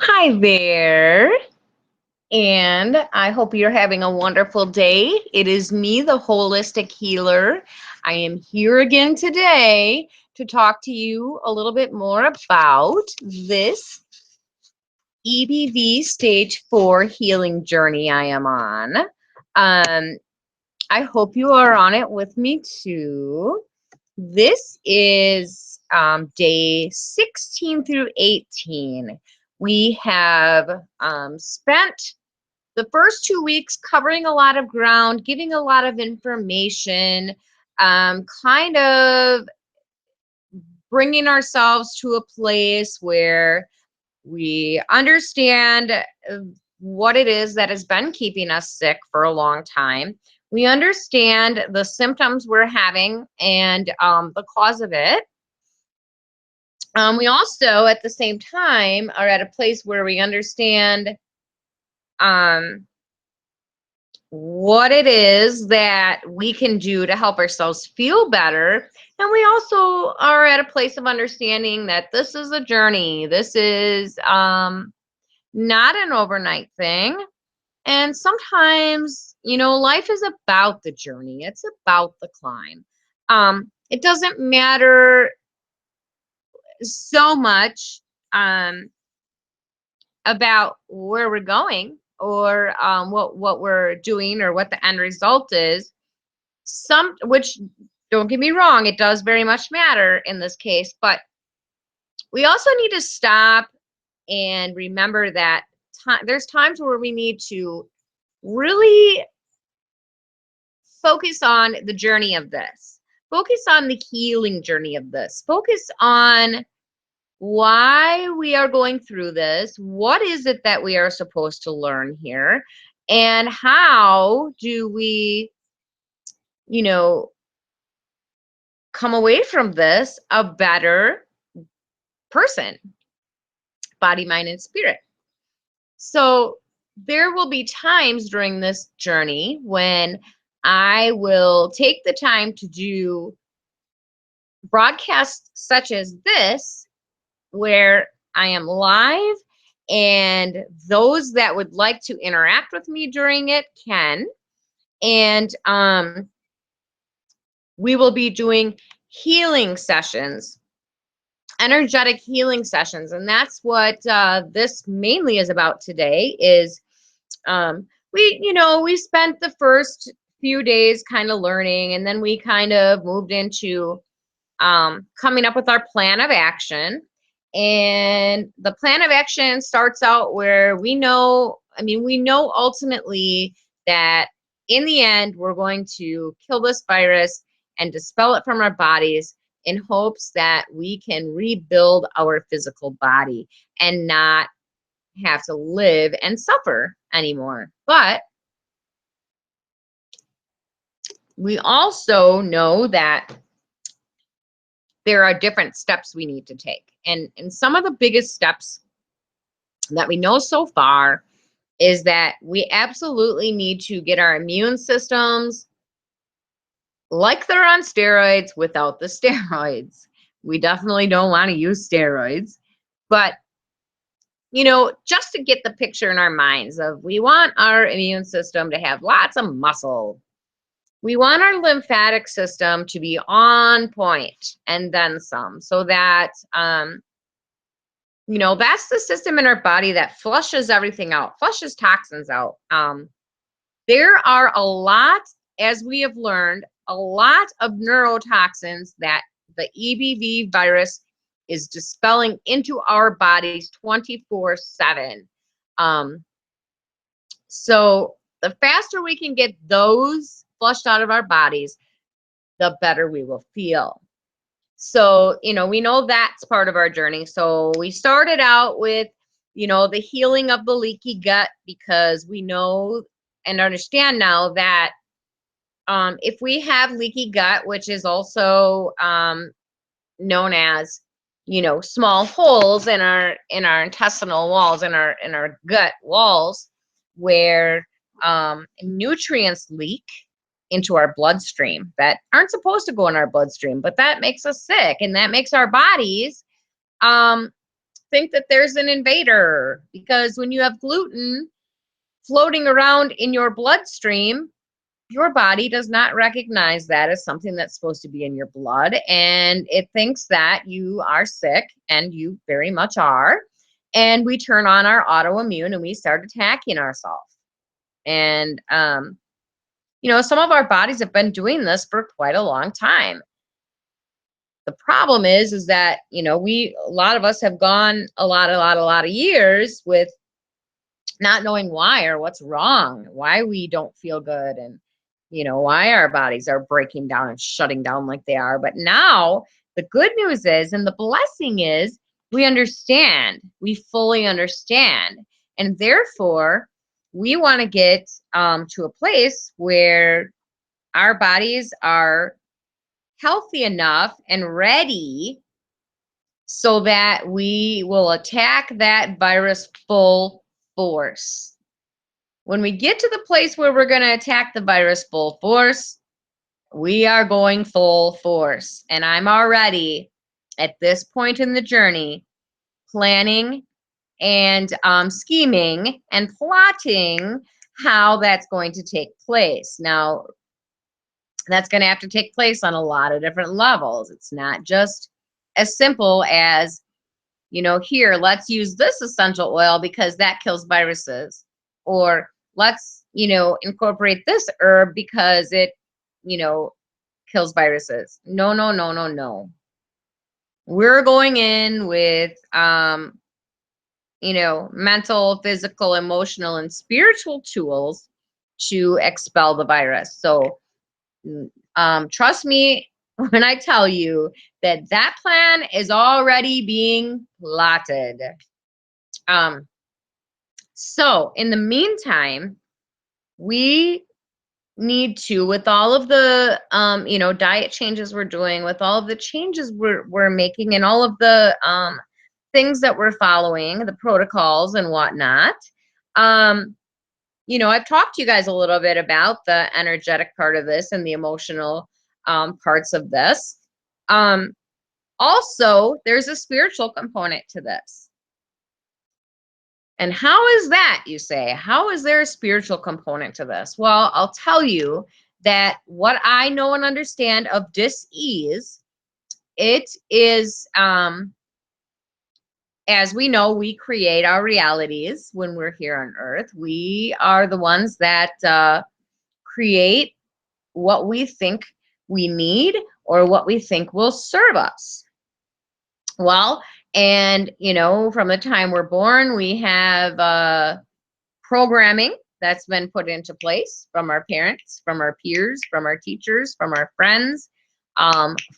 Hi there, and I hope you're having a wonderful day. It is me, the holistic healer. I am here again today to talk to you a little bit more about this EBV stage 4 healing journey I am on. I hope you are on it with me too. This is day 16 through 18. We have spent the first 2 weeks covering a lot of ground, giving a lot of information, kind of bringing ourselves to a place where we understand what it is that has been keeping us sick for a long time. We understand the symptoms we're having and the cause of it. We also, at the same time, are at a place where we understand um, what it is that we can do to help ourselves feel better. And we also are at a place of understanding that this is a journey. This is not an overnight thing. And sometimes, life is about the journey. It's about the climb. It doesn't matter so much about where we're going or what we're doing or what the end result is. Which, don't get me wrong, it does very much matter in this case, but we also need to stop and remember that there's times where we need to really focus on the journey of this, focus on the healing journey of this, focus on why we are going through this, what is it that we are supposed to learn here, and how do we, you know, come away from this a better person, body, mind, and spirit. So there will be times during this journey when I will take the time to do broadcasts such as this, where I am live, and those that would like to interact with me during it can. And we will be doing healing sessions, energetic healing sessions, and that's what this mainly is about today. Is we spent the first few days kind of learning, and then we kind of moved into coming up with our plan of action. And the plan of action starts out where we know ultimately that in the end, we're going to kill this virus and dispel it from our bodies in hopes that we can rebuild our physical body and not have to live and suffer anymore. But we also know that there are different steps we need to take. And some of the biggest steps that we know so far is that we absolutely need to get our immune systems like they're on steroids without the steroids. We definitely don't want to use steroids, but just to get the picture in our minds of, we want our immune system to have lots of muscle. We want our lymphatic system to be on point and then some, so that that's the system in our body that flushes everything out, flushes toxins out. There are a lot, as we have learned, a lot of neurotoxins that the EBV virus is dispelling into our bodies 24/7. So the faster we can get those flushed out of our bodies, the better we will feel. So, we know that's part of our journey. So we started out with, the healing of the leaky gut, because we know and understand now that if we have leaky gut, which is also known as, small holes in our intestinal walls, in our gut walls, where nutrients leak into our bloodstream that aren't supposed to go in our bloodstream, but that makes us sick, and that makes our bodies think that there's an invader, because when you have gluten floating around in your bloodstream, your body does not recognize that as something that's supposed to be in your blood, and it thinks that you are sick, and you very much are. And we turn on our autoimmune and we start attacking ourselves. And some of our bodies have been doing this for quite a long time. The problem is that a lot of us have gone a lot of years with not knowing why or what's wrong, why we don't feel good, and why our bodies are breaking down and shutting down like they are. But now the good news is, and the blessing is, we understand, we fully understand. And therefore, we want to get to a place where our bodies are healthy enough and ready so that we will attack that virus full force. When we get to the place where we're going to attack the virus full force, we are going full force. And I'm already at this point in the journey planning and scheming and plotting how that's going to take place. Now, that's going to have to take place on a lot of different levels. It's not just as simple as, here, let's use this essential oil because that kills viruses. Or let's, incorporate this herb because it, kills viruses. No, no, no, no, no. We're going in with, mental, physical, emotional, and spiritual tools to expel the virus. So, trust me when I tell you that that plan is already being plotted. So in the meantime, we need to, with all of the diet changes we're doing, with all of the changes we're making, and all of the things that we're following, the protocols and whatnot. I've talked to you guys a little bit about the energetic part of this and the emotional parts of this. Also, there's a spiritual component to this. And how is that, you say? How is there a spiritual component to this? Well, I'll tell you that what I know and understand of dis-ease, it is, as we know, we create our realities when we're here on Earth. We are the ones that create what we think we need or what we think will serve us. Well, and from the time we're born, we have programming that's been put into place from our parents, from our peers, from our teachers, from our friends,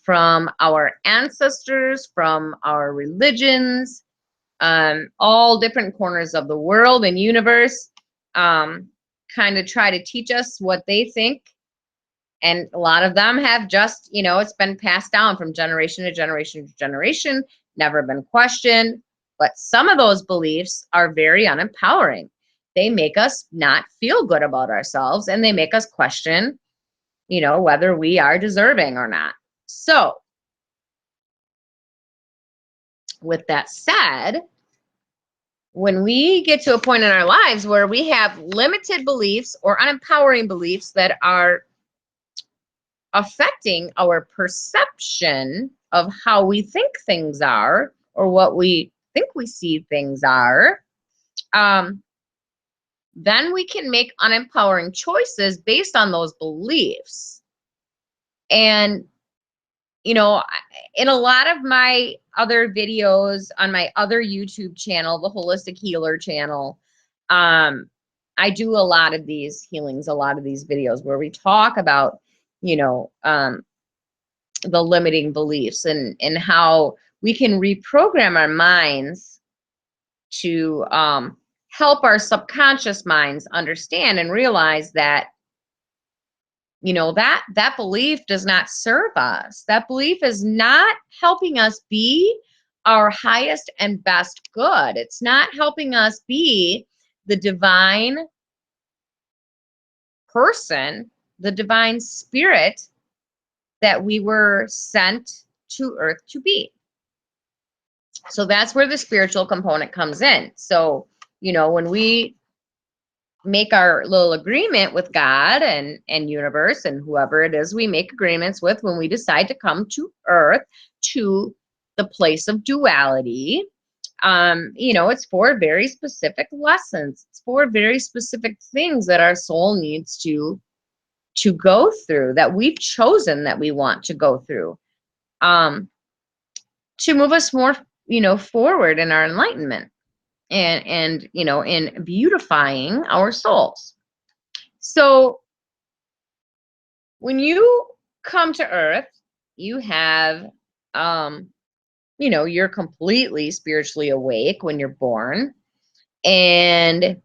from our ancestors, from our religions, all different corners of the world and universe, kind of try to teach us what they think. And a lot of them have just, it's been passed down from generation to generation to generation, never been questioned. But some of those beliefs are very unempowering. They make us not feel good about ourselves, and they make us question, whether we are deserving or not. So, with that said, when we get to a point in our lives where we have limited beliefs or unempowering beliefs that are affecting our perception of how we think things are, or what we think we see things are, then we can make unempowering choices based on those beliefs. And, in a lot of my other videos on my other YouTube channel, the Holistic Healer channel, I do a lot of these healings, a lot of these videos where we talk about, the limiting beliefs and how we can reprogram our minds to help our subconscious minds understand and realize that that belief does not serve us. That belief is not helping us be our highest and best good. It's not helping us be the divine person, the divine spirit that we were sent to Earth to be. So that's where the spiritual component comes in. So, when we make our little agreement with God and universe and whoever it is we make agreements with, when we decide to come to earth, to the place of duality, it's for very specific lessons. It's for very specific things that our soul needs to go through, that we've chosen that we want to go through, to move us more, forward in our enlightenment, and in beautifying our souls. So when you come to earth, you have, you're completely spiritually awake when you're born, and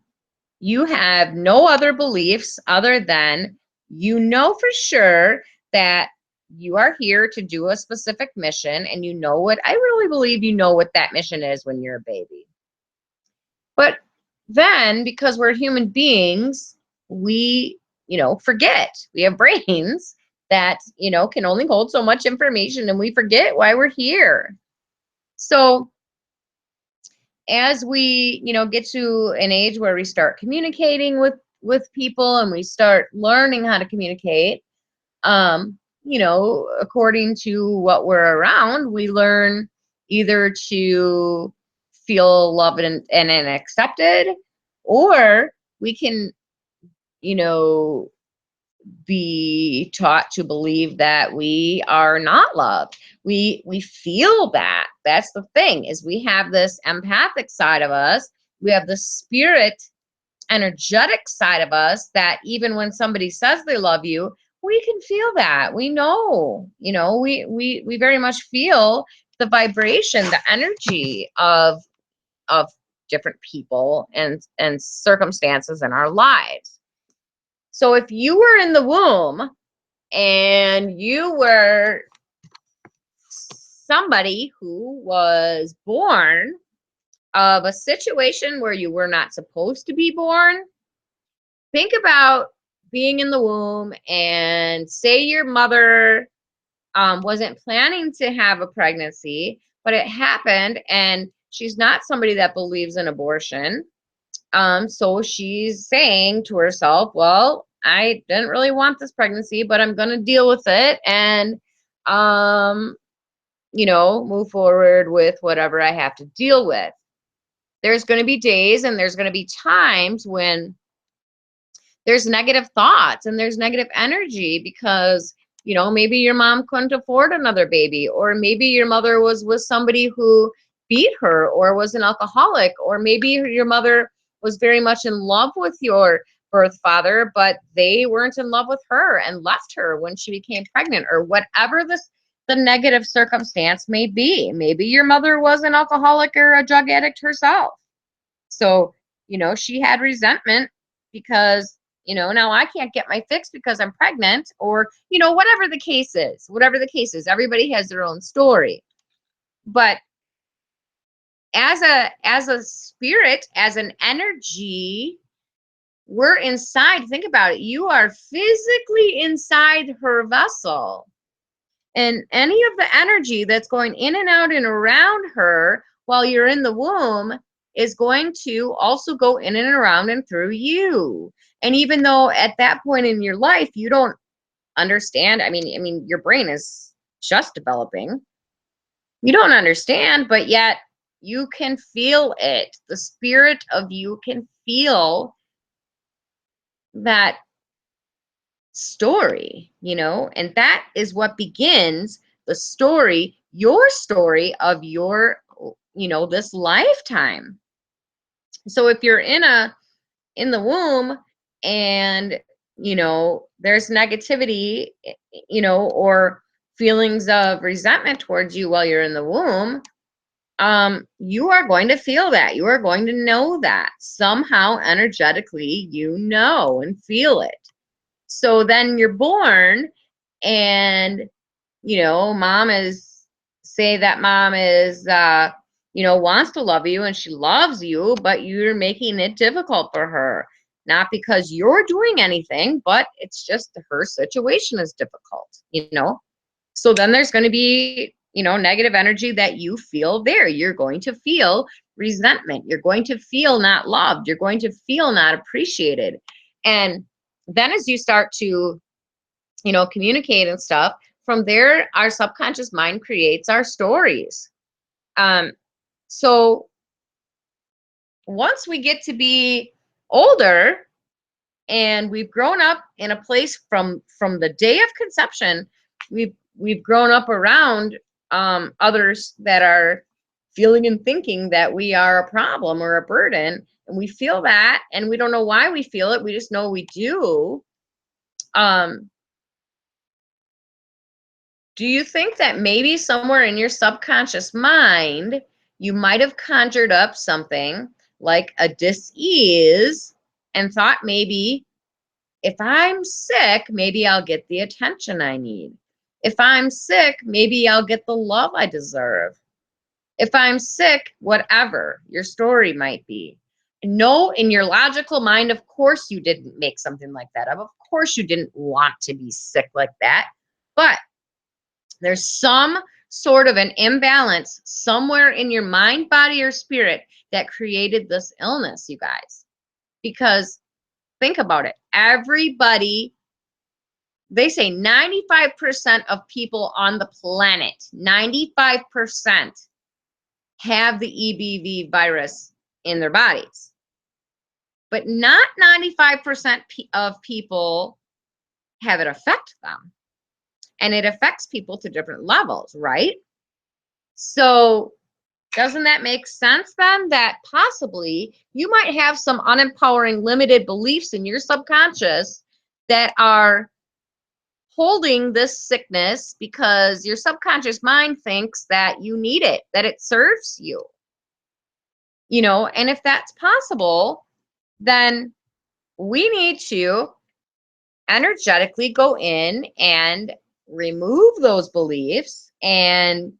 you have no other beliefs other than, for sure that you are here to do a specific mission, and I really believe what that mission is when you're a baby. But then, because we're human beings, we, forget. We have brains that, can only hold so much information, and we forget why we're here. So as we, get to an age where we start communicating with people, and we start learning how to communicate, according to what we're around, we learn either to feel loved and accepted, or we can, be taught to believe that we are not loved. We feel that. That's the thing, is we have this empathic side of us. We have the spirit, energetic side of us, that even when somebody says they love you, we can feel that. We know, we very much feel the vibration, the energy of different people and circumstances in our lives. So if you were in the womb and you were somebody who was born of a situation where you were not supposed to be born, think about being in the womb, and say your mother wasn't planning to have a pregnancy, but it happened, and she's not somebody that believes in abortion. So she's saying to herself, well, I didn't really want this pregnancy, but I'm going to deal with it and, move forward with whatever I have to deal with. There's going to be days and there's going to be times when there's negative thoughts and there's negative energy, because, maybe your mom couldn't afford another baby, or maybe your mother was with somebody who beat her or was an alcoholic, or maybe your mother was very much in love with your birth father, but they weren't in love with her and left her when she became pregnant, or whatever the negative circumstance may be. Maybe your mother was an alcoholic or a drug addict herself. So, she had resentment because, now I can't get my fix because I'm pregnant, or, whatever the case is, everybody has their own story. But as a spirit, as an energy, we're inside. Think about it. You are physically inside her vessel. And any of the energy that's going in and out and around her while you're in the womb is going to also go in and around and through you. And even though at that point in your life you don't understand, I mean your brain is just developing. You don't understand, but yet you can feel it. The spirit of you can feel that story, and that is what begins the story, your story of your, this lifetime. So if you're in the womb and, there's negativity, or feelings of resentment towards you while you're in the womb, you are going to feel that. You are going to know that somehow energetically, and feel it. So then you're born, and, mom is, say that mom is, wants to love you and she loves you, but you're making it difficult for her. Not because you're doing anything, but it's just her situation is difficult, So then there's going to be negative energy that you feel there. You're going to feel resentment. You're going to feel not loved. You're going to feel not appreciated. And then as you start to, communicate and stuff, from there, our subconscious mind creates our stories. So once we get to be older and we've grown up in a place from the day of conception, we've grown up around others that are feeling and thinking that we are a problem or a burden, and we feel that, and we don't know why we feel it. We just know we do. Do you think that maybe somewhere in your subconscious mind, you might have conjured up something like a dis-ease and thought maybe if I'm sick, maybe I'll get the attention I need. If I'm sick, maybe I'll get the love I deserve. If I'm sick, whatever your story might be. No, in your logical mind, of course you didn't make something like that up. Of course you didn't want to be sick like that. But there's some sort of an imbalance somewhere in your mind, body, or spirit that created this illness, you guys. Because think about it. Everybody, they say 95% of people on the planet, 95% have the EBV virus in their bodies. But not 95% of people have it affect them. And it affects people to different levels, right? So doesn't that make sense then that possibly you might have some unempowering, limited beliefs in your subconscious that are holding this sickness because your subconscious mind thinks that you need it, that it serves you? And if that's possible, then we need to energetically go in and remove those beliefs and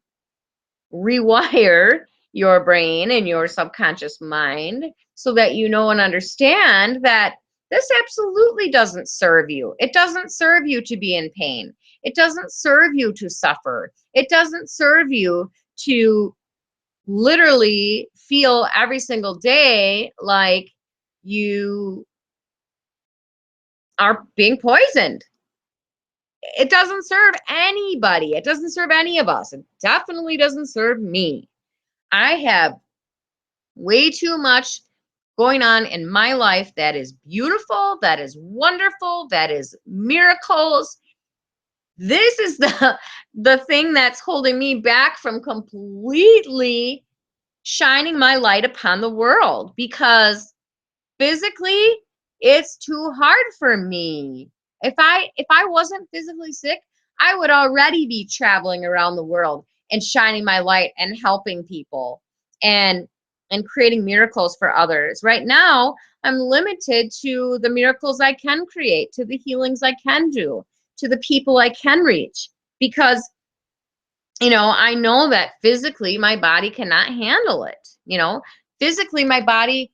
rewire your brain and your subconscious mind so that you know and understand that this absolutely doesn't serve you. It doesn't serve you to be in pain. It doesn't serve you to suffer. It doesn't serve you to literally feel every single day like you are being poisoned. It doesn't serve anybody. It doesn't serve any of us. It definitely doesn't serve me. I have way too much going on in my life that is beautiful, that is wonderful, that is miracles. This is the thing that's holding me back from completely shining my light upon the world, because physically it's too hard for me. If I wasn't physically sick, I would already be traveling around the world and shining my light and helping people and creating miracles for others. Right now, I'm limited to the miracles I can create, to the healings I can do, to the people I can reach, because I know that physically my body cannot handle it. Physically my body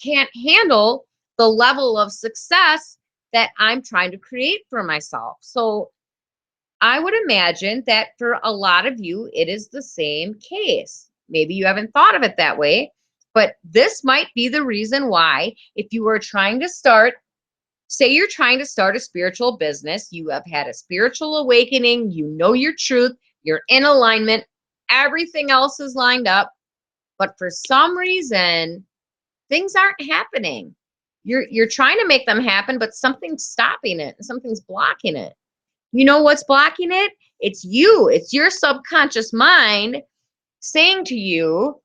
can't handle the level of success that I'm trying to create for myself. So I would imagine that for a lot of you, it is the same case. Maybe you haven't thought of it that way, but this might be the reason why, if you are trying to start, say you're trying to start a spiritual business, you have had a spiritual awakening, you know your truth, you're in alignment, everything else is lined up, but for some reason, things aren't happening. You're trying to make them happen, but something's stopping it, something's blocking it. You know what's blocking it? It's you. It's your subconscious mind saying to you,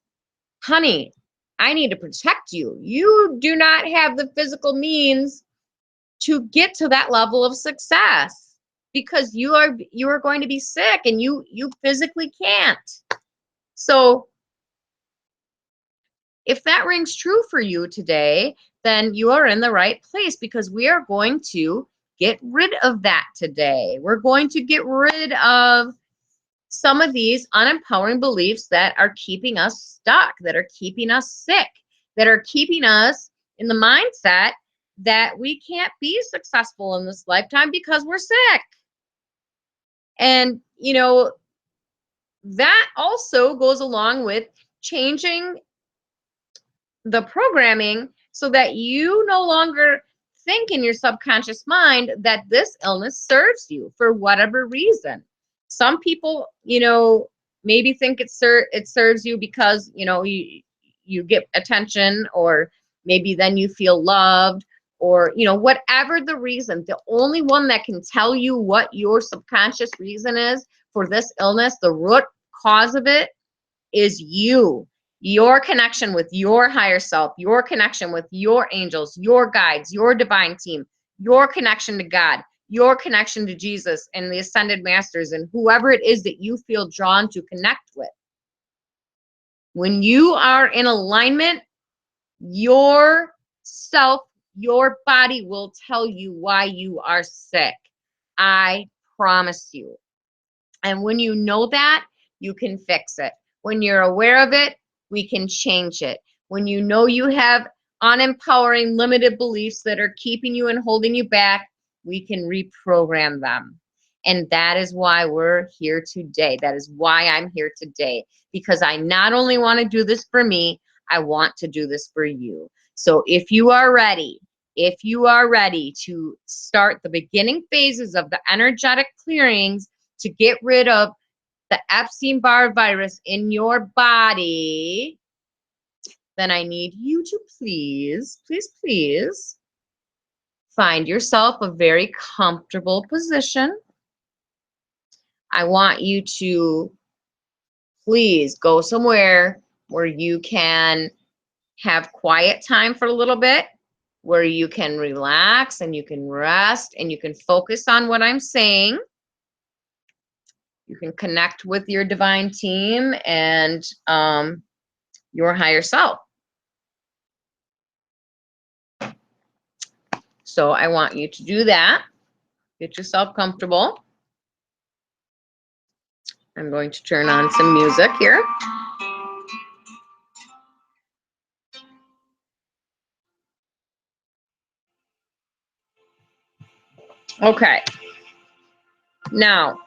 honey, I need to protect you. You do not have the physical means to get to that level of success because you are going to be sick and you physically can't. So if that rings true for you today, then you are in the right place, because we are going to get rid of that today. We're going to get rid of some of these unempowering beliefs that are keeping us stuck, that are keeping us sick, that are keeping us in the mindset that we can't be successful in this lifetime because we're sick. And, that also goes along with changing the programming so that you no longer think in your subconscious mind that this illness serves you for whatever reason. Some people, maybe think it serves you because, you get attention, or maybe then you feel loved, or, whatever the reason. The only one that can tell you what your subconscious reason is for this illness, the root cause of it, is you, your connection with your higher self, your connection with your angels, your guides, your divine team, your connection to God, your connection to Jesus and the ascended masters, and whoever it is that you feel drawn to connect with. When you are in alignment, your self, your body will tell you why you are sick. I promise you. And when you know that, you can fix it. When you're aware of it, we can change it. When you know you have unempowering, limited beliefs that are keeping you and holding you back, we can reprogram them. And that is why we're here today. That is why I'm here today. Because I not only want to do this for me, I want to do this for you. So if you are ready to start the beginning phases of the energetic clearings, to get rid of the Epstein-Barr virus in your body, then I need you to please, please, please find yourself a very comfortable position. I want you to please go somewhere where you can have quiet time for a little bit, where you can relax and you can rest and you can focus on what I'm saying. You can connect with your divine team and your higher self. So I want you to do that. Get yourself comfortable. I'm going to turn on some music here. Okay. Now,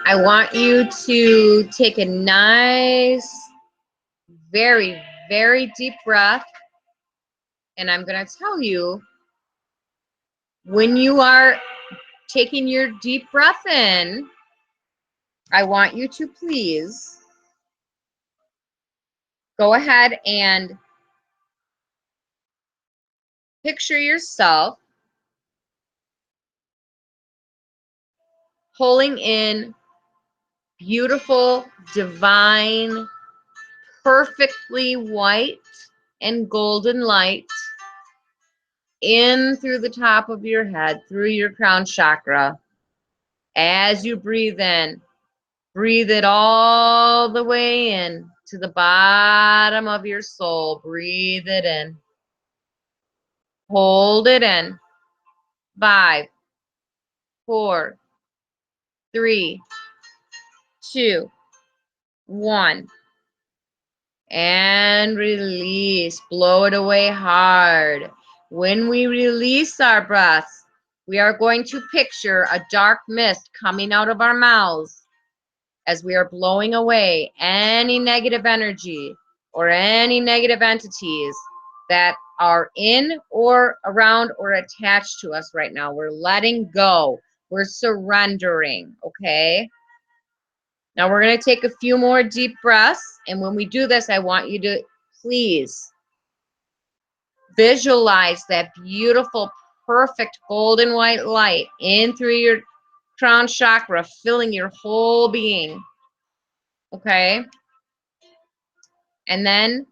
I want you to take a nice, very, very deep breath. And I'm going to tell you, when you are taking your deep breath in, I want you to please go ahead and picture yourself pulling in beautiful, divine, perfectly white and golden light in through the top of your head, through your crown chakra. As you breathe in, breathe it all the way in to the bottom of your soul. Breathe it in. Hold it in. 5, 4, 3, 2, 1. And release. Blow it away hard. When we release our breath, we are going to picture a dark mist coming out of our mouths as we are blowing away any negative energy or any negative entities that are in or around or attached to us right now. We're letting go. We're surrendering, okay? Now we're going to take a few more deep breaths. And when we do this, I want you to please visualize that beautiful, perfect golden white light in through your crown chakra, filling your whole being. Okay? And then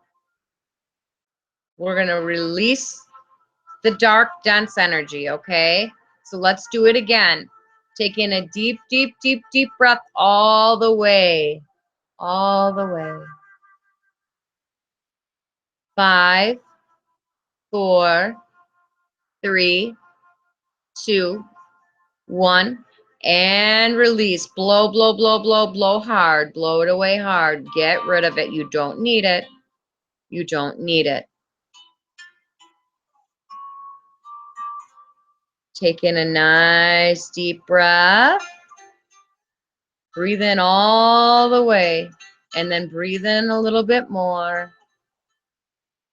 we're going to release the dark, dense energy. Okay? So let's do it again. Take in a deep, deep, deep, deep breath all the way. All the way. 5, 4, 3, 2, 1, and release. Blow, blow, blow, blow, blow hard. Blow it away hard. Get rid of it. You don't need it. You don't need it. Take in a nice deep breath. Breathe in all the way. And then breathe in a little bit more.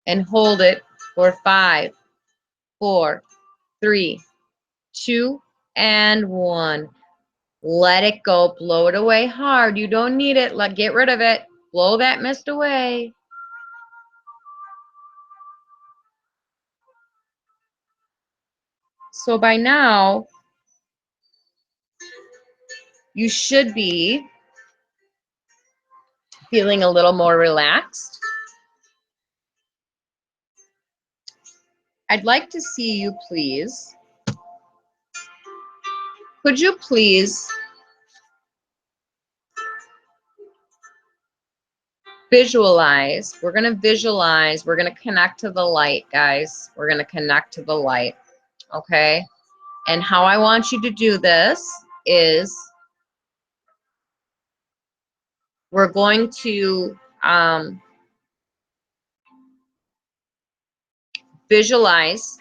And hold it for 5, 4, 3, 2, and 1. Let it go. Blow it away hard. You don't need it. Get rid of it. Blow that mist away. So by now, you should be feeling a little more relaxed. I'd like to see you, please. Could you please visualize? We're going to visualize. We're going to connect to the light, guys. We're going to connect to the light, okay? And how I want you to do this is we're going to visualize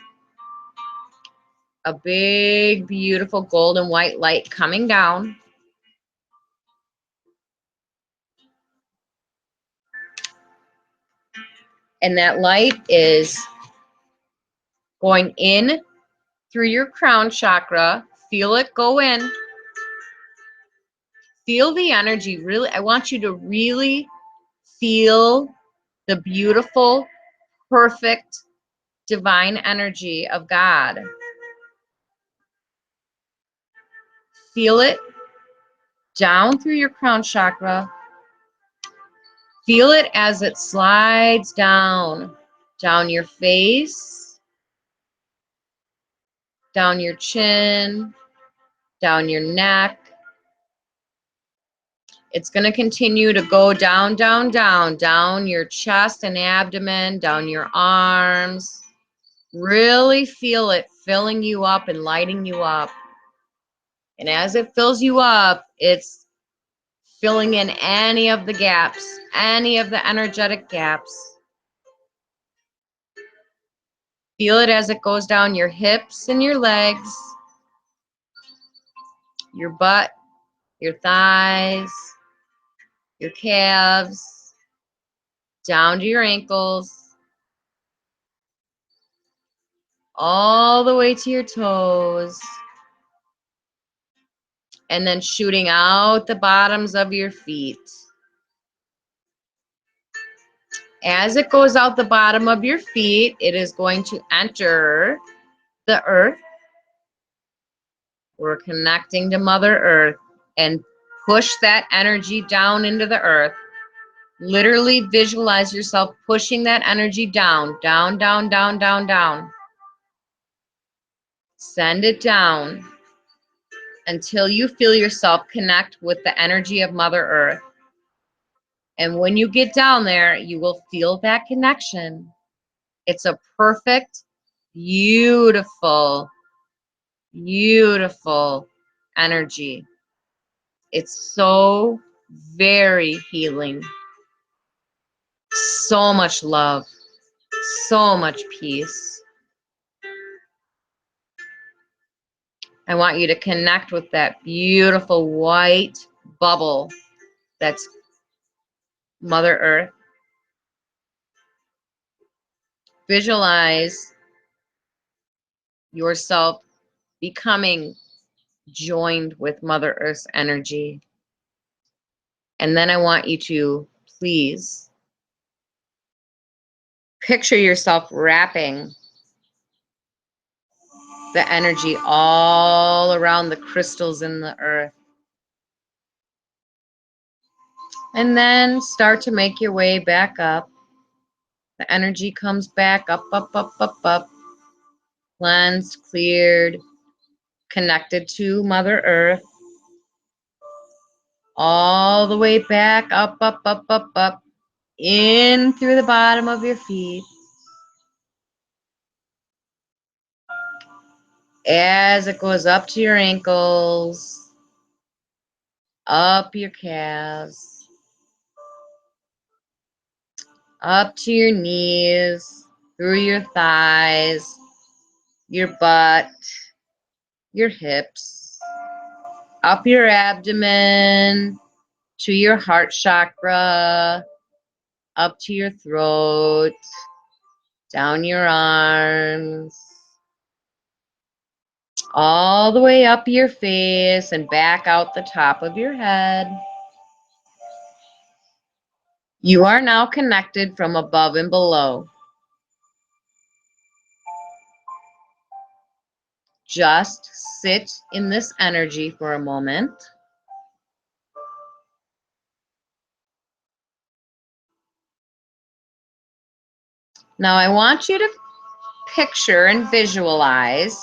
a big, beautiful golden white light coming down. And that light is going in through your crown chakra. Feel it go in. Feel the energy. Really, I want you to really feel the beautiful, perfect, divine energy of God. Feel it down through your crown chakra. Feel it as it slides down your face, down your chin, down your neck. It's going to continue to go down, down, down, down your chest and abdomen, down your arms. Really feel it filling you up and lighting you up. And as it fills you up, it's filling in any of the gaps, any of the energetic gaps. Feel it as it goes down your hips and your legs, your butt, your thighs, your calves, down to your ankles, all the way to your toes, and then shooting out the bottoms of your feet. As it goes out the bottom of your feet, it is going to enter the earth. We're connecting to Mother Earth and push that energy down into the earth. Literally visualize yourself pushing that energy down, down, down, down, down, down. Send it down until you feel yourself connect with the energy of Mother Earth. And when you get down there, you will feel that connection. It's a perfect, beautiful, beautiful energy. It's so very healing. So much love, so much peace. I want you to connect with that beautiful white bubble that's Mother Earth. Visualize yourself becoming joined with Mother Earth's energy. And then I want you to please picture yourself wrapping the energy all around the crystals in the earth. And then start to make your way back up. The energy comes back up, up, up, up, up. Cleansed, cleared, connected to Mother Earth. All the way back up, up, up, up, up. In through the bottom of your feet. As it goes up to your ankles, up your calves, up to your knees, through your thighs, your butt, your hips, up your abdomen, to your heart chakra, up to your throat, down your arms, all the way up your face and back out the top of your head. You are now connected from above and below. Just sit in this energy for a moment. Now I want you to picture and visualize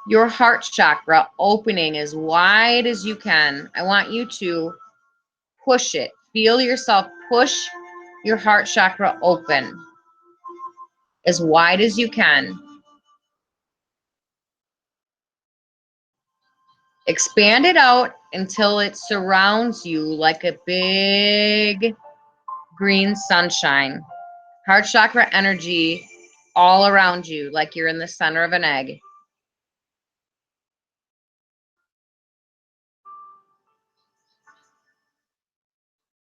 your heart chakra opening as wide as you can. I want you to push it. Feel yourself push your heart chakra open as wide as you can. Expand it out until it surrounds you like a big green sunshine. Heart chakra energy all around you like you're in the center of an egg.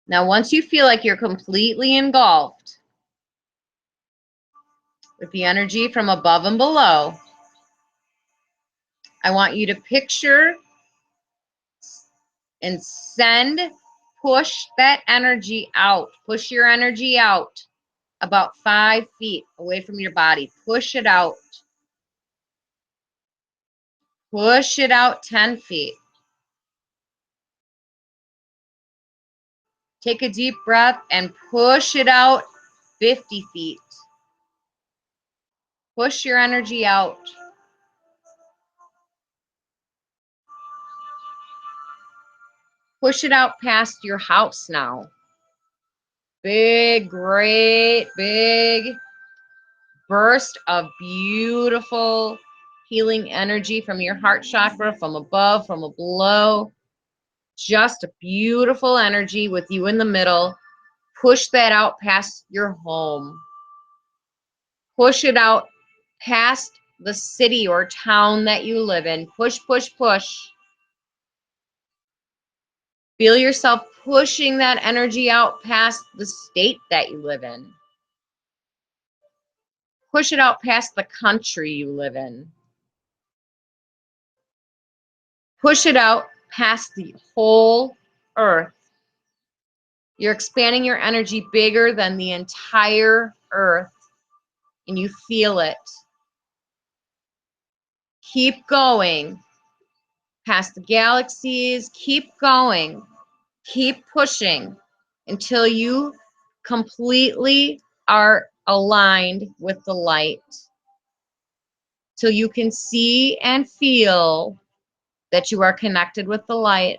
Now, once you feel like you're completely engulfed with the energy from above and below, I want you to picture and push that energy out. Push your energy out about 5 feet away from your body. Push it out. Push it out 10 feet. Take a deep breath and push it out 50 feet. Push your energy out. Push it out past your house now. Big, great, big burst of beautiful healing energy from your heart chakra, from above, from below. Just a beautiful energy with you in the middle. Push that out past your home. Push it out past the city or town that you live in. Push, push, push. Feel yourself pushing that energy out past the state that you live in. Push it out past the country you live in. Push it out past the whole earth. You're expanding your energy bigger than the entire earth, and you feel it. Keep going past the galaxies. Keep going. Keep pushing until you completely are aligned with the light. Till you can see and feel that you are connected with the light.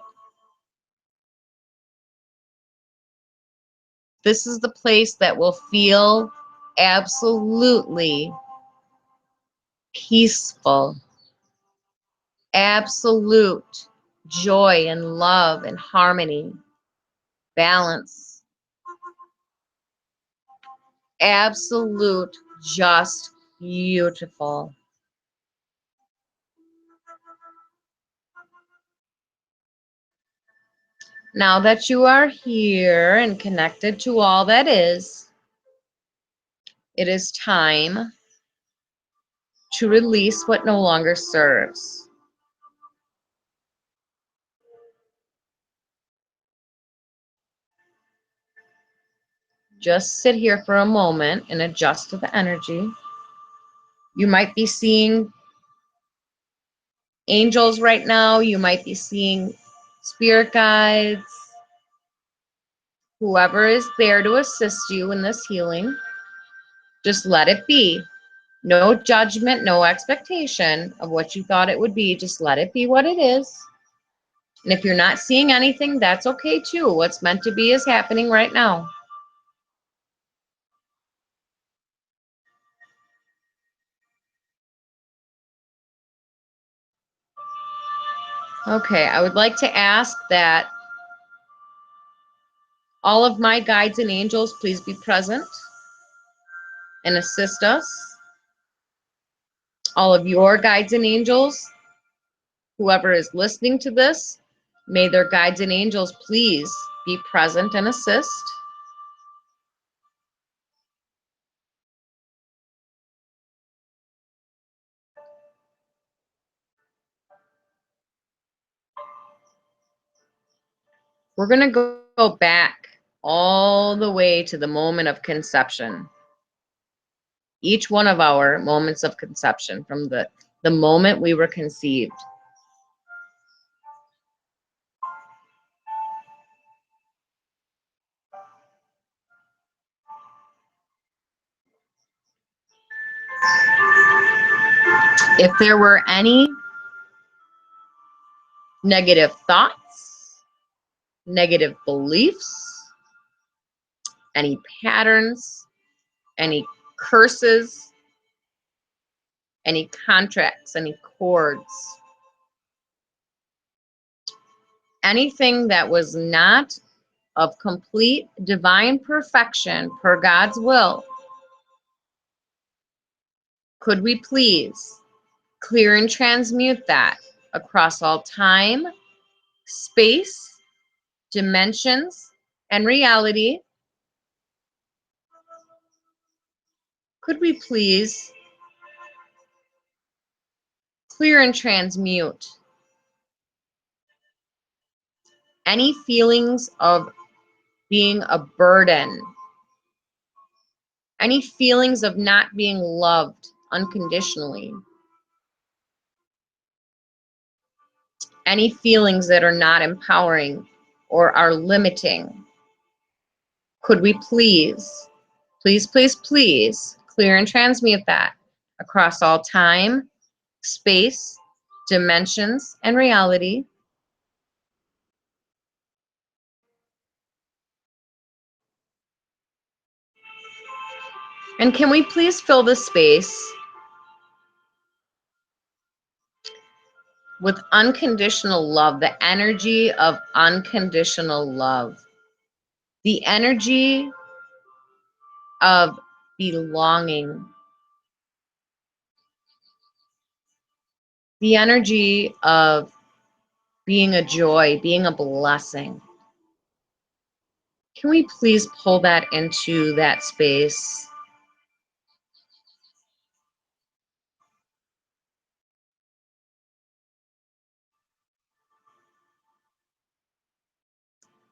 This is the place that will feel absolutely peaceful, absolute joy and love and harmony, balance, absolute, just beautiful. Now that you are here and connected to all that is, it is time to release what no longer serves. Just sit here for a moment and adjust to the energy. You might be seeing angels right now. You might be seeing spirit guides, whoever is there to assist you in this healing. Just let it be. No judgment, no expectation of what you thought it would be. Just let it be what it is. And if you're not seeing anything, that's okay too. What's meant to be is happening right now. Okay, I would like to ask that all of my guides and angels please be present and assist us. All of your guides and angels Whoever is listening to this, may their guides and angels please be present and assist. We're going to go back all the way to the moment of conception. Each one of our moments of conception, from the moment we were conceived. If there were any negative thoughts, negative beliefs, any patterns, any curses, any contracts, any cords, anything that was not of complete divine perfection per God's will, could we please clear and transmute that across all time, space, dimensions, and reality? Could we please clear and transmute any feelings of being a burden, any feelings of not being loved unconditionally, any feelings that are not empowering or are limiting? Could we please, please, please, please clear and transmute that across all time, space, dimensions, and reality? And can we please fill the space with unconditional love, the energy of unconditional love, the energy of belonging, the energy of being a joy, being a blessing? Can we please pull that into that space?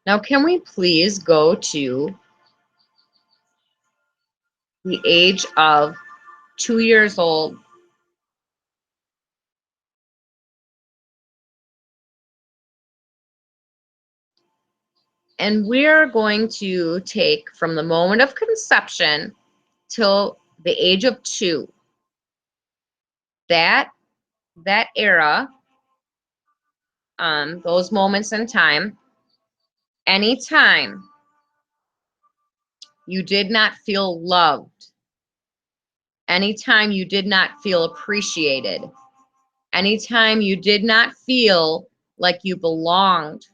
Now, can we please go to the age of 2 years old? And we're going to take from the moment of conception till the age of 2, that era, those moments in time, anytime you did not feel loved, anytime you did not feel appreciated, anytime you did not feel like you belonged,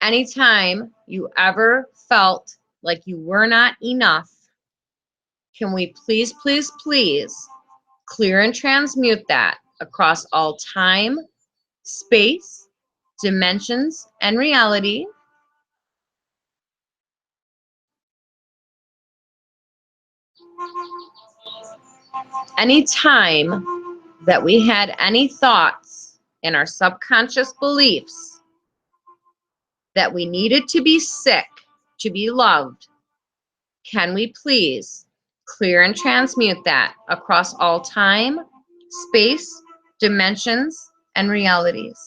anytime you ever felt like you were not enough, can we please, please, please clear and transmute that across all time, space, dimensions, and reality? Anytime that we had any thoughts in our subconscious beliefs that we needed to be sick, to be loved, can we please clear and transmute that across all time, space, dimensions, and realities?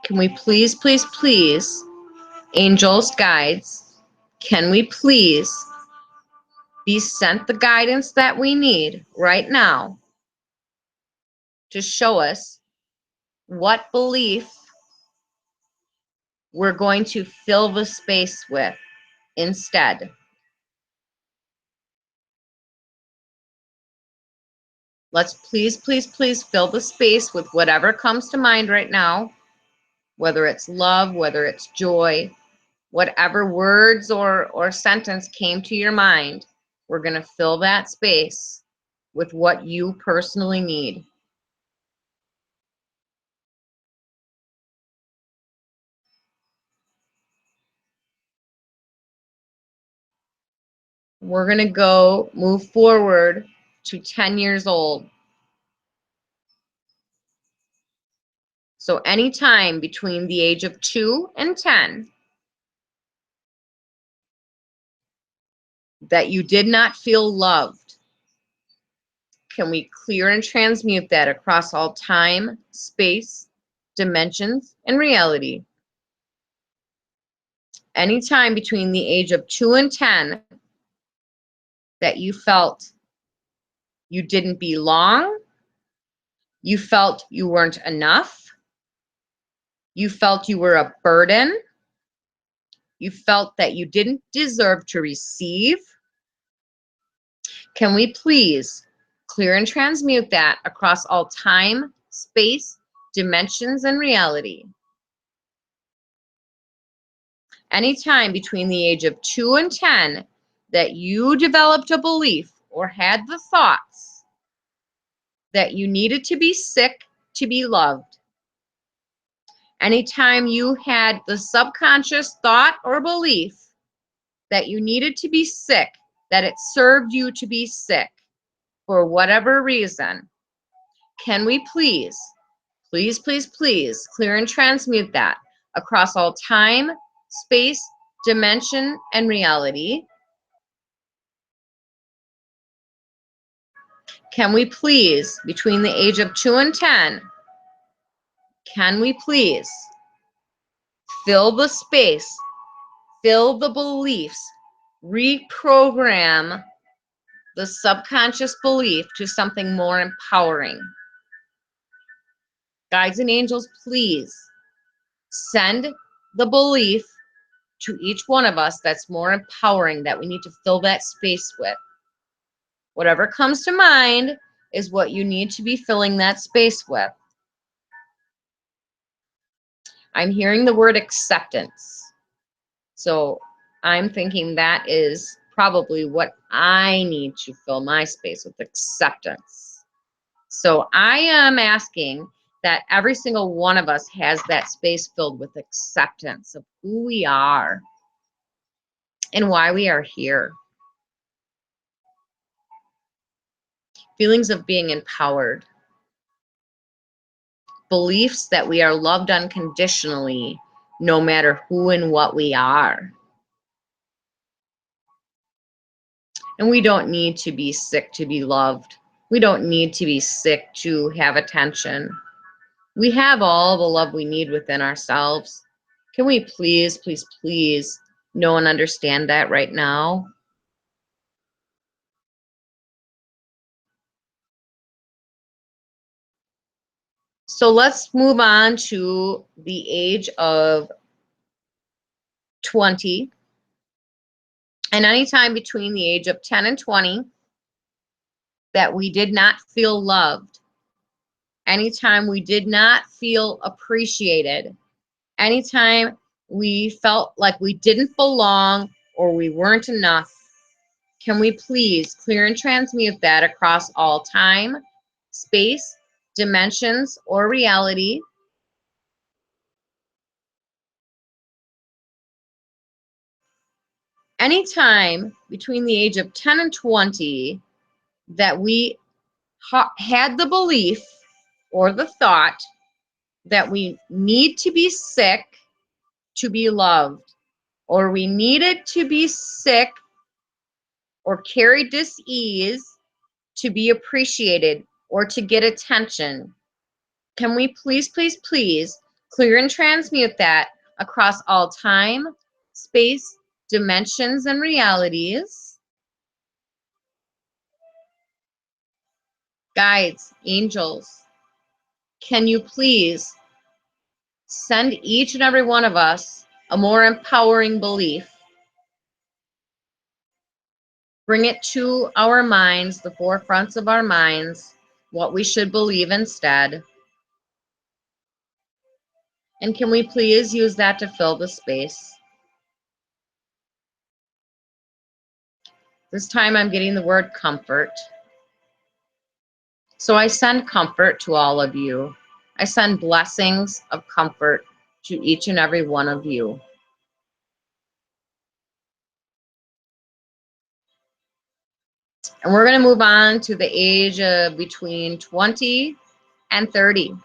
Can we please, please, please, angels, guides, can we please be sent the guidance that we need right now to show us what belief we're going to fill the space with instead? Let's please, please, please fill the space with whatever comes to mind right now, whether it's love, whether it's joy, whatever words or sentence came to your mind. We're going to fill that space with what you personally need. We're going to move forward to 10 years old. So anytime between the age of 2 and 10 that you did not feel loved, can we clear and transmute that across all time, space, dimensions, and reality? Anytime between the age of 2 and 10 that you felt you didn't belong, you felt you weren't enough, you felt you were a burden, you felt that you didn't deserve to receive, can we please clear and transmute that across all time, space, dimensions, and reality? Anytime between the age of 2 and 10 that you developed a belief or had the thoughts that you needed to be sick to be loved, anytime you had the subconscious thought or belief that you needed to be sick, that it served you to be sick for whatever reason, can we please, please, please, please clear and transmute that across all time, space, dimension, and reality? Can we please, between the age of 2 and 10, can we please fill the space, fill the beliefs, reprogram the subconscious belief to something more empowering? Guides and angels, please send the belief to each one of us that's more empowering, that we need to fill that space with. Whatever comes to mind is what you need to be filling that space with. I'm hearing the word acceptance. So I'm thinking that is probably what I need to fill my space with, acceptance. So I am asking that every single one of us has that space filled with acceptance of who we are and why we are here. Feelings of being empowered. Beliefs that we are loved unconditionally, no matter who and what we are. And we don't need to be sick to be loved. We don't need to be sick to have attention. We have all the love we need within ourselves. Can we please, please, please know and understand that right now? So let's move on to the age of 20. And anytime between the age of 10 and 20 that we did not feel loved, anytime we did not feel appreciated, anytime we felt like we didn't belong or we weren't enough, can we please clear and transmute that across all time, space, dimensions, or reality? Anytime between the age of 10 and 20 that we had the belief or the thought that we need to be sick to be loved, or we needed to be sick or carry dis-ease to be appreciated or to get attention, can we please, please, please clear and transmute that across all time, space, dimensions, and realities? Guides, angels, can you please send each and every one of us a more empowering belief? Bring it to our minds, the forefronts of our minds, what we should believe instead. And can we please use that to fill the space? This time I'm getting the word comfort. So I send comfort to all of you. I send blessings of comfort to each and every one of you. And we're going to move on to the age of between 20 and 30.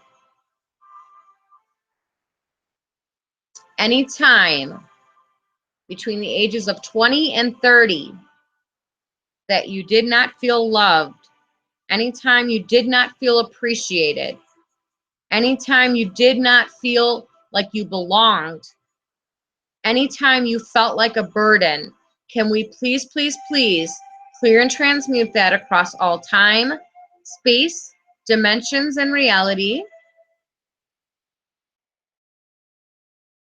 Anytime between the ages of 20 and 30 that you did not feel loved, anytime you did not feel appreciated, anytime you did not feel like you belonged, anytime you felt like a burden, can we please, please, please clear and transmute that across all time, space, dimensions, and reality?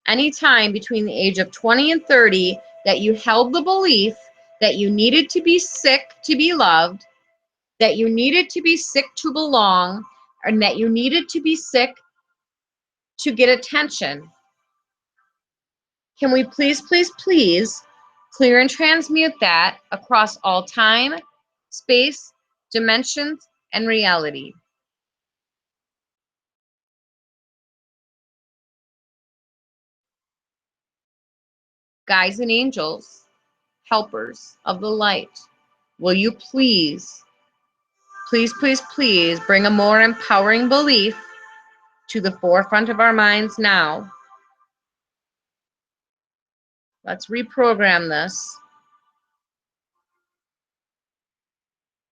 Anytime between the age of 20 and 30 that you held the belief that you needed to be sick to be loved, that you needed to be sick to belong, and that you needed to be sick to get attention. Can we please, please, please clear and transmute that across all time, space, dimensions, and reality? Guides and angels, helpers of the light, will you please, please, please, please bring a more empowering belief to the forefront of our minds now? Let's reprogram this.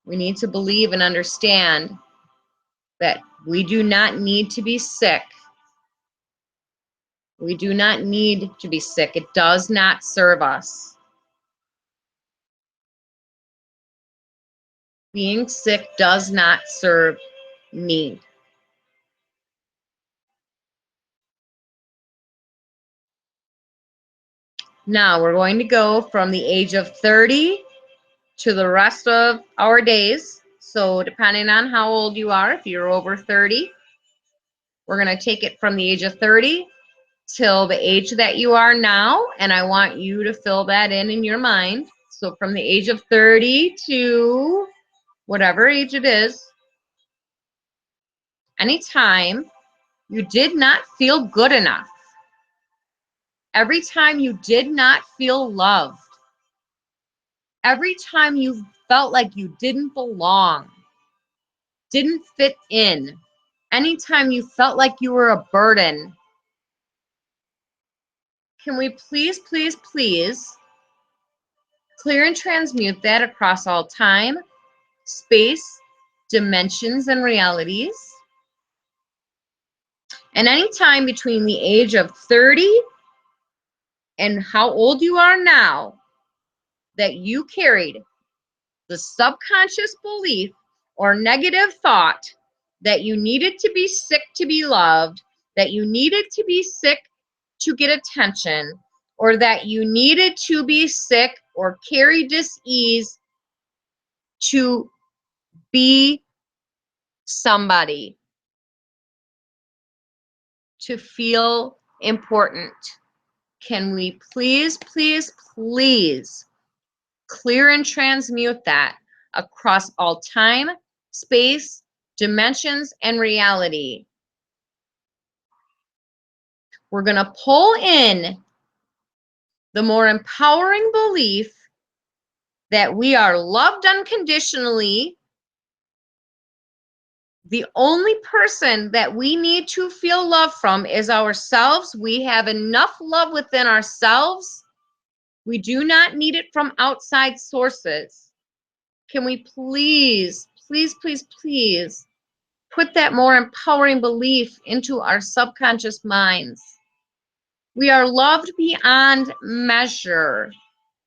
We need to believe and understand that we do not need to be sick. We do not need to be sick. It does not serve us. Being sick does not serve me. Now we're going to go from the age of 30 to the rest of our days. So depending on how old you are, if you're over 30, we're going to take it from the age of 30 till the age that you are now, and I want you to fill that in your mind. So from the age of 30 to whatever age it is, anytime you did not feel good enough, every time you did not feel loved, every time you felt like you didn't belong, didn't fit in, anytime you felt like you were a burden, can we please, please, please clear and transmute that across all time, space, dimensions, and realities? And any time between the age of 30 and how old you are now that you carried the subconscious belief or negative thought that you needed to be sick to be loved, that you needed to be sick to get attention, or that you needed to be sick or carry dis-ease to be somebody, to feel important. Can we please, please, please clear and transmute that across all time, space, dimensions, and reality? We're going to pull in the more empowering belief that we are loved unconditionally. The only person that we need to feel love from is ourselves. We have enough love within ourselves. We do not need it from outside sources. Can we please, please, please, please put that more empowering belief into our subconscious minds? We are loved beyond measure.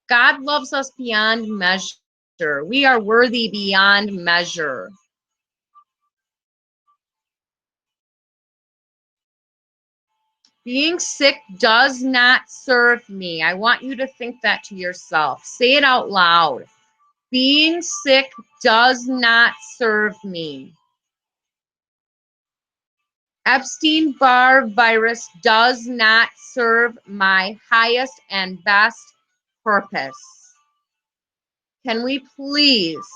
God loves us beyond measure. We are worthy beyond measure. Being sick does not serve me. I want you to think that to yourself. Say it out loud. Being sick does not serve me. Epstein-Barr virus does not serve my highest and best purpose. Can we please,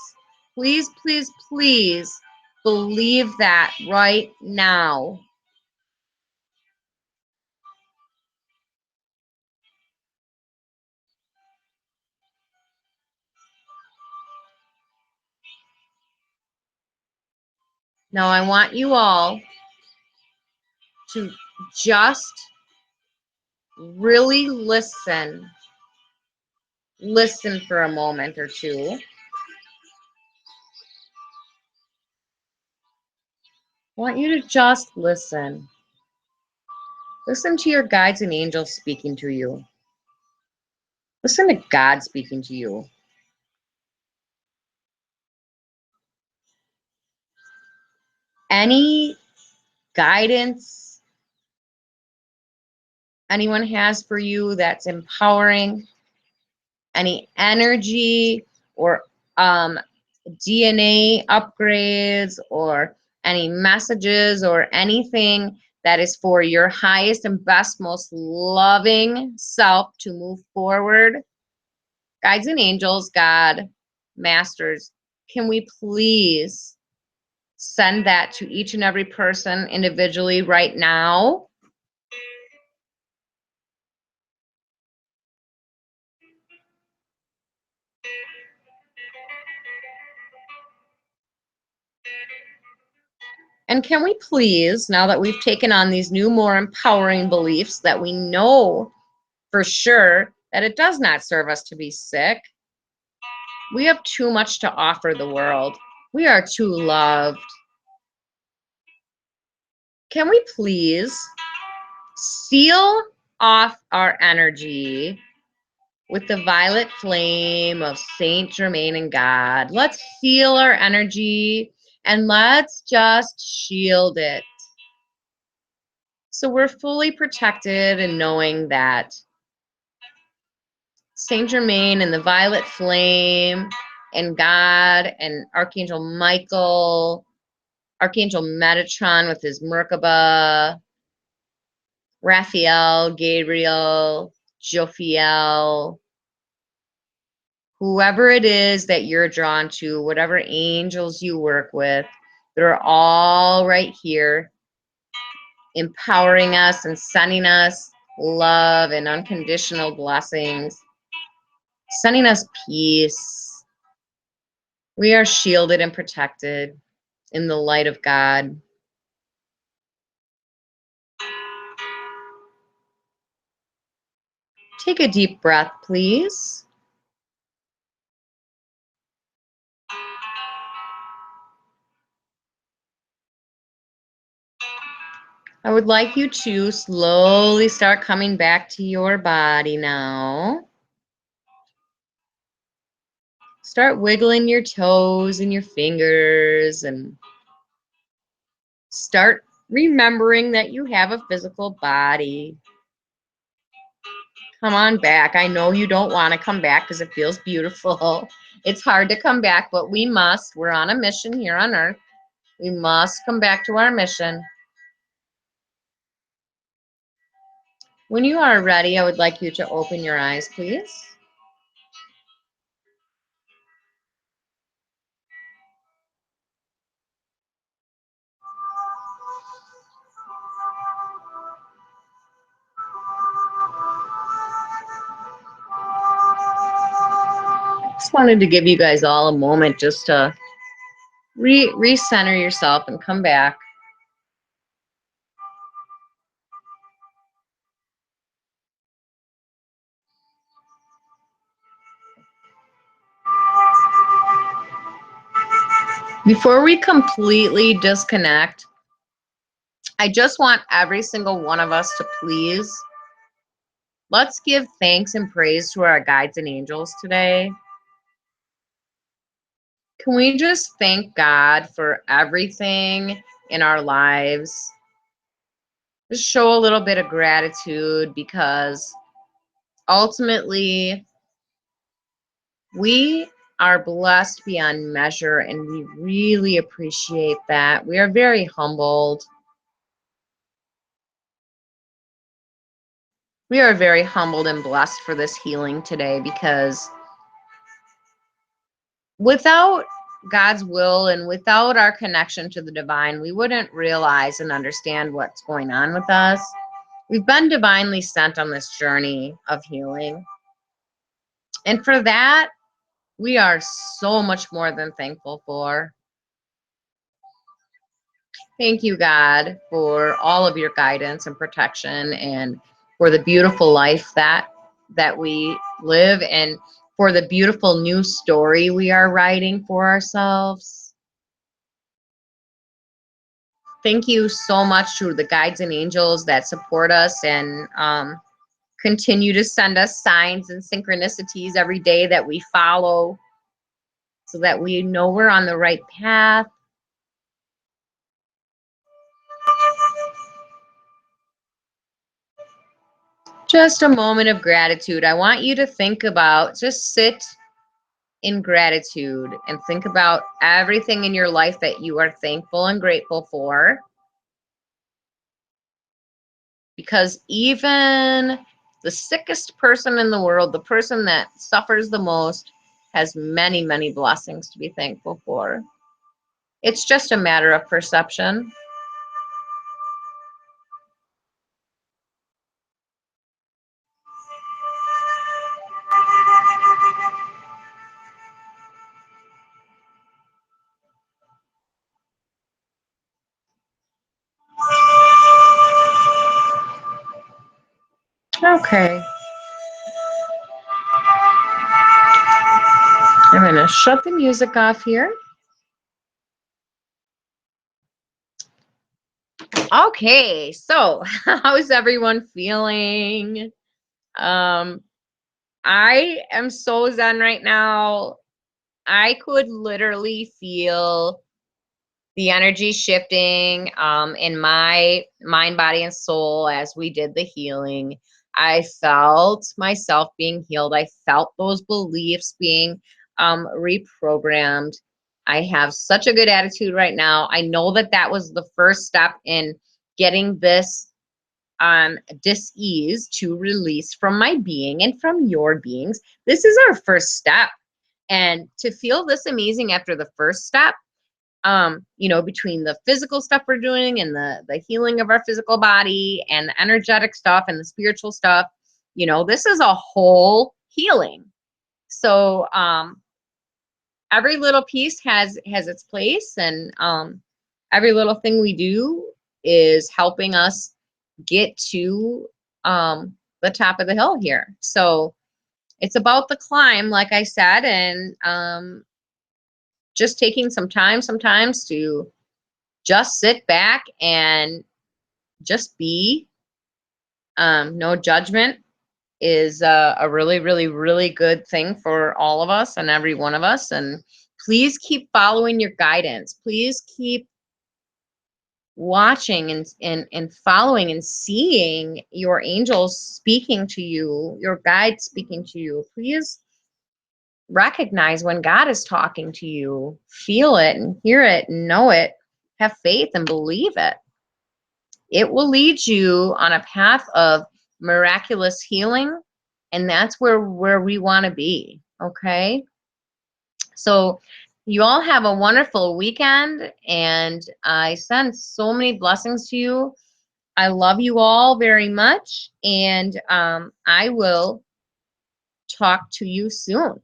please, please, please believe that right now? Now I want you all to just really listen. Listen for a moment or two. I want you to just listen. Listen to your guides and angels speaking to you. Listen to God speaking to you. Any guidance anyone has for you that's empowering, any energy or DNA upgrades or any messages or anything that is for your highest and best, most loving self to move forward. Guides and angels, God, masters, can we please send that to each and every person individually right now? And can we please, now that we've taken on these new, more empowering beliefs that we know for sure that it does not serve us to be sick, we have too much to offer the world. We are too loved. Can we please seal off our energy with the violet flame of Saint Germain and God? Let's seal our energy and let's just shield it. So we're fully protected in knowing that Saint Germain and the violet flame and God and Archangel Michael, Archangel Metatron with his Merkaba, Raphael, Gabriel, Jophiel, whoever it is that you're drawn to, whatever angels you work with, they're all right here empowering us and sending us love and unconditional blessings, sending us peace. We are shielded and protected in the light of God. Take a deep breath, please. I would like you to slowly start coming back to your body now. Start wiggling your toes and your fingers and start remembering that you have a physical body. Come on back. I know you don't want to come back because it feels beautiful. It's hard to come back, but we must. We're on a mission here on Earth. We must come back to our mission. When you are ready, I would like you to open your eyes, please. Just wanted to give you guys all a moment just to recenter yourself and come back. Before we completely disconnect, I just want every single one of us to please, let's give thanks and praise to our guides and angels today. Can we just thank God for everything in our lives? Just show a little bit of gratitude because ultimately we are blessed beyond measure and we really appreciate that. We are very humbled. We are very humbled and blessed for this healing today because without God's will and without our connection to the divine, we wouldn't realize and understand what's going on with us. We've been divinely sent on this journey of healing. And for that, we are so much more than thankful for. Thank you, God, for all of your guidance and protection, and for the beautiful life that we live, and for the beautiful new story we are writing for ourselves. Thank you so much to the guides and angels that support us and continue to send us signs and synchronicities every day that we follow, so that we know we're on the right path. Just a moment of gratitude. I want you to think about, just sit in gratitude and think about everything in your life that you are thankful and grateful for. Because even the sickest person in the world, the person that suffers the most, has many, many blessings to be thankful for. It's just a matter of perception. Okay. I'm going to shut the music off here. Okay, so how's everyone feeling? I am so zen right now. I could literally feel the energy shifting in my mind, body, and soul as we did the healing. I felt myself being healed. I felt those beliefs being reprogrammed. I have such a good attitude right now. I know that that was the first step in getting this dis-ease to release from my being and from your beings. This is our first step. And to feel this amazing after the first step, you know, between the physical stuff we're doing and the healing of our physical body and the energetic stuff and the spiritual stuff, you know, this is a whole healing. So every little piece has its place, and every little thing we do is helping us get to the top of the hill here. So it's about the climb, like I said, and just taking some time sometimes to just sit back and just be. No judgment is a really, really, really good thing for all of us and every one of us. And please keep following your guidance. Please keep watching and following and seeing your angels speaking to you, your guides speaking to you. Please recognize when God is talking to you. Feel it and hear it and know it. Have faith and believe it. It will lead you on a path of miraculous healing, and that's where we want to be. Okay, so you all have a wonderful weekend, and I send so many blessings to you. I love you all very much, and I will talk to you soon.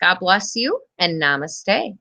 God bless you, and namaste.